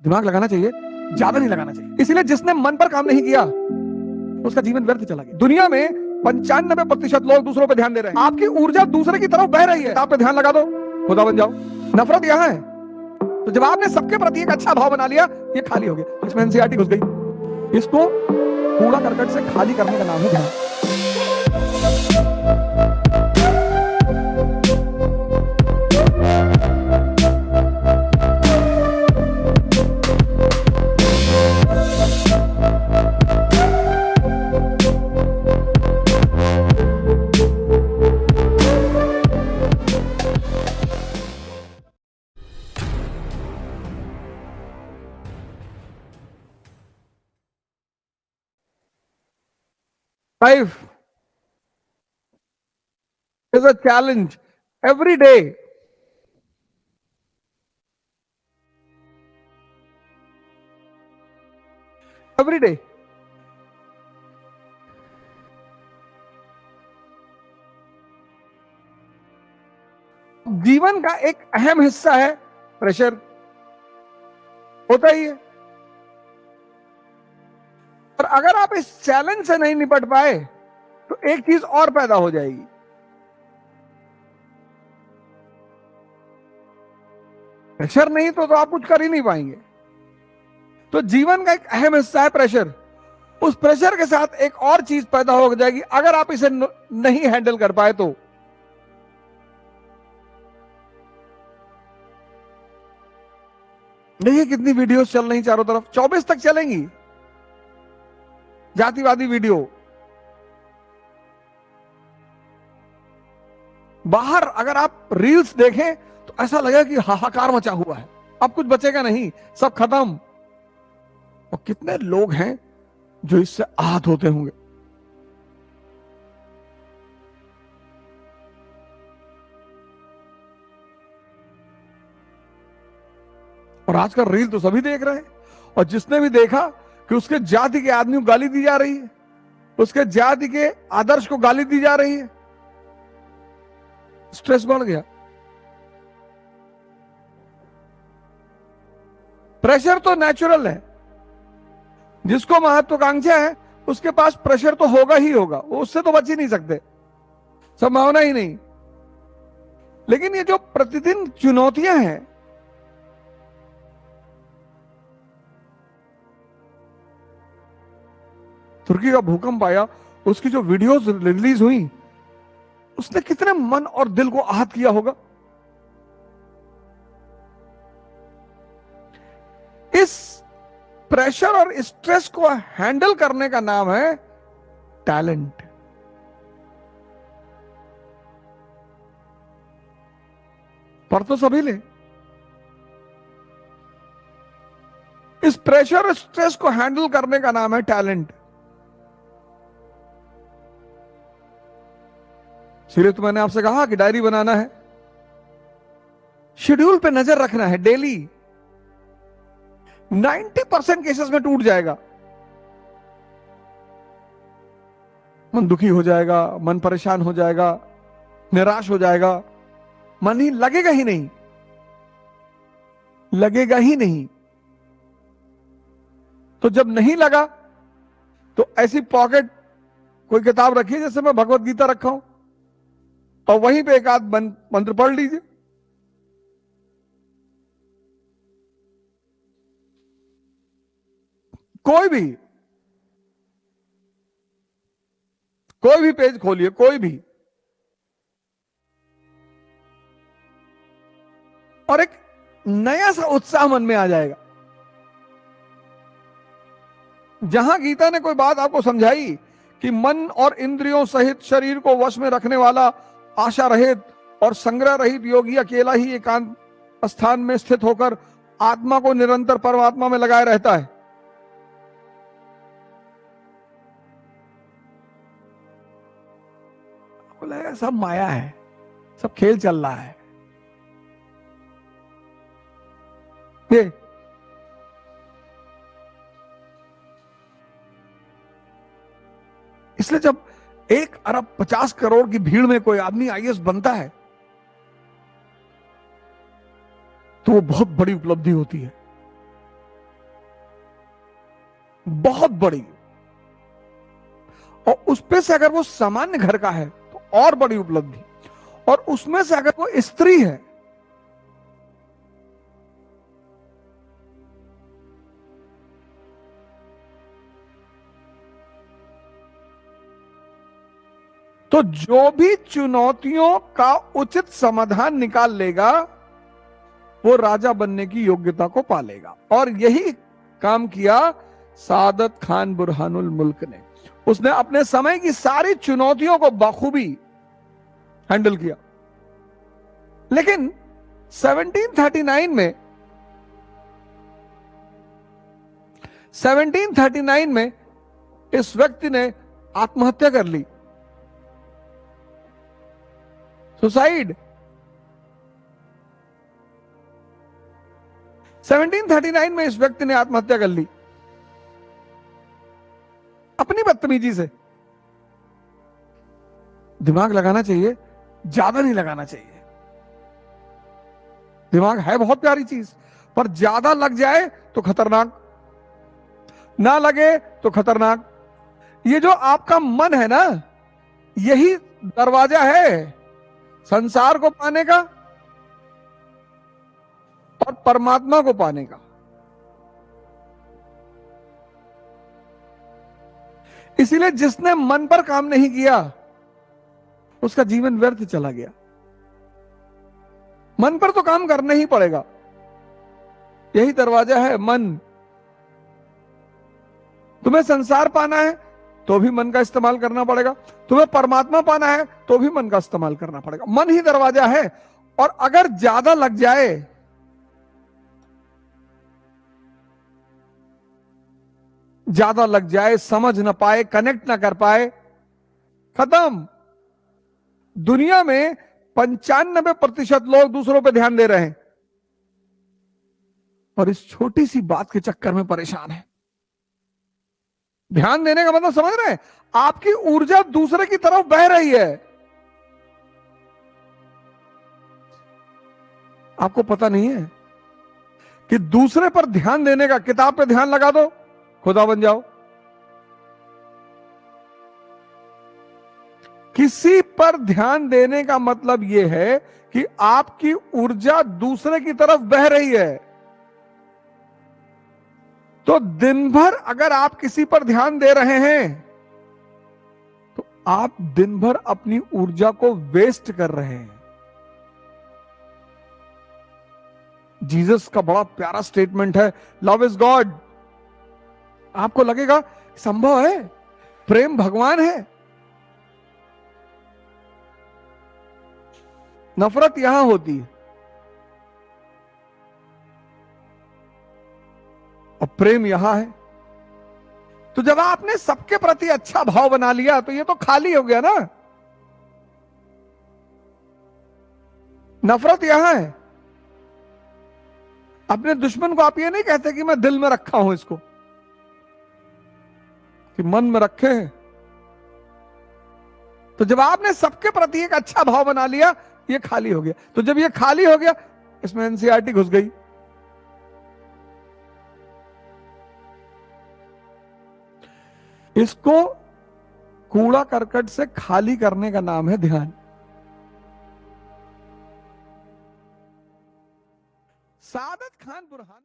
दिमाग लगाना चाहिए, ज्यादा नहीं लगाना चाहिए। इसलिए जिसने मन पर काम नहीं किया उसका जीवन व्यर्थ चला गया। दुनिया में 95% लोग दूसरों पर ध्यान दे रहे हैं। आपकी ऊर्जा दूसरे की तरफ बह रही है, आप पे ध्यान लगा दो, खुदा बन जाओ। नफरत यहां है। तो जब आपने सबके प्रति एक अच्छा भाव बना लिया, ये खाली हो गया। इसमें एनसीईआरटी घुस गई। इसको कूड़ा करकट से खाली करने का नाम है ध्यान। Life is a challenge every day. Every day. जीवन का एक अहम हिस्सा है प्रेशर, होता ही है। और अगर आप इस चैलेंज से नहीं निपट पाए तो एक चीज और पैदा हो जाएगी। प्रेशर नहीं तो आप कुछ कर ही नहीं पाएंगे। तो जीवन का एक अहम हिस्सा है प्रेशर। उस प्रेशर के साथ एक और चीज पैदा हो जाएगी अगर आप इसे नहीं हैंडल कर पाए तो। देखिए कितनी वीडियोस चल रही चारों तरफ, 24 तक चलेंगी जातिवादी वीडियो। बाहर अगर आप रील्स देखें तो ऐसा लगेगा कि हाहाकार मचा हुआ है, अब कुछ बचेगा नहीं, सब खत्म। और कितने लोग हैं जो इससे आहत होते होंगे। और आजकल रील तो सभी देख रहे हैं। और जिसने भी देखा कि उसके जाति के आदमी को गाली दी जा रही है, उसके जाति के आदर्श को गाली दी जा रही है, स्ट्रेस बढ़ गया। प्रेशर तो नेचुरल है, जिसको महत्वाकांक्षा है उसके पास प्रेशर तो होगा ही होगा, वो उससे तो बच ही नहीं सकते, संभावना ही नहीं। लेकिन ये जो प्रतिदिन चुनौतियां हैं, तुर्की का भूकंप आया, उसकी जो वीडियोस रिलीज हुई उसने कितने मन और दिल को आहत किया होगा। इस प्रेशर और स्ट्रेस को हैंडल करने का नाम है टैलेंट। पर तो सभी ले। इस प्रेशर और स्ट्रेस को हैंडल करने का नाम है टैलेंट। इसलिए तो मैंने आपसे कहा कि डायरी बनाना है, शेड्यूल पे नजर रखना है डेली। 90% केसेस में टूट जाएगा, मन दुखी हो जाएगा, मन परेशान हो जाएगा, निराश हो जाएगा, मन ही लगेगा ही नहीं, लगेगा ही नहीं। तो जब नहीं लगा तो ऐसी पॉकेट कोई किताब रखिए जैसे मैं भगवत गीता रखा हूं, और वहीं पे एक आध मंत्र पढ़ लीजिए। कोई भी पेज खोलिए, कोई भी, और एक नया सा उत्साह मन में आ जाएगा। जहां गीता ने कोई बात आपको समझाई कि मन और इंद्रियों सहित शरीर को वश में रखने वाला आशा रहित और संग्रह रहित योगी अकेला ही एकांत स्थान में स्थित होकर आत्मा को निरंतर परमात्मा में लगाए रहता है। बोला सब माया है, सब खेल चल रहा है। ये इसलिए जब 1 अरब 50 करोड़ की भीड़ में कोई आदमी आईएएस बनता है तो वो बहुत बड़ी उपलब्धि होती है। बहुत बड़ी, और उस पे से अगर वो सामान्य घर का है तो और बड़ी उपलब्धि, और उसमें से अगर वो स्त्री है तो जो भी चुनौतियों का उचित समाधान निकाल लेगा वो राजा बनने की योग्यता को पालेगा। और यही काम किया सादत खान बुरहानुल मुल्क ने। उसने अपने समय की सारी चुनौतियों को बखूबी हैंडल किया। लेकिन 1739 में इस व्यक्ति ने आत्महत्या कर ली, सुसाइड। 1739 में इस व्यक्ति ने आत्महत्या कर ली अपनी बदतमीजी से। दिमाग लगाना चाहिए, ज्यादा नहीं लगाना चाहिए। दिमाग है बहुत प्यारी चीज, पर ज्यादा लग जाए तो खतरनाक, ना लगे तो खतरनाक। ये जो आपका मन है ना, यही दरवाजा है संसार को पाने का और परमात्मा को पाने का। इसीलिए जिसने मन पर काम नहीं किया उसका जीवन व्यर्थ चला गया। मन पर तो काम करना ही पड़ेगा, यही दरवाजा है मन। तुम्हें संसार पाना है तो भी मन का इस्तेमाल करना पड़ेगा, तुम्हें परमात्मा पाना है तो भी मन का इस्तेमाल करना पड़ेगा। मन ही दरवाजा है, और अगर ज्यादा लग जाए समझ ना पाए, कनेक्ट ना कर पाए, खत्म। दुनिया में 95% लोग दूसरों पे ध्यान दे रहे हैं और इस छोटी सी बात के चक्कर में परेशान है। ध्यान देने का मतलब समझ रहे हैं? आपकी ऊर्जा दूसरे की तरफ बह रही है, आपको पता नहीं है कि दूसरे पर ध्यान देने का, किताब पे ध्यान लगा दो खुदा बन जाओ। किसी पर ध्यान देने का मतलब यह है कि आपकी ऊर्जा दूसरे की तरफ बह रही है। तो दिन भर अगर आप किसी पर ध्यान दे रहे हैं तो आप दिन भर अपनी ऊर्जा को वेस्ट कर रहे हैं। जीसस का बड़ा प्यारा स्टेटमेंट है, लव इज गॉड। आपको लगेगा संभव है, प्रेम भगवान है। नफरत यहां होती है और प्रेम यहां है। तो जब आपने सबके प्रति अच्छा भाव बना लिया तो ये तो खाली हो गया ना। नफरत यहां है। अपने दुश्मन को आप ये नहीं कहते कि मैं दिल में रखा हूं इसको, कि मन में रखे हैं। तो जब आपने सबके प्रति एक अच्छा भाव बना लिया, ये खाली हो गया। तो जब ये खाली हो गया, इसमें एनसीईआरटी घुस गई। इसको कूड़ा करकट से खाली करने का नाम है ध्यान। सादत खान बुरहान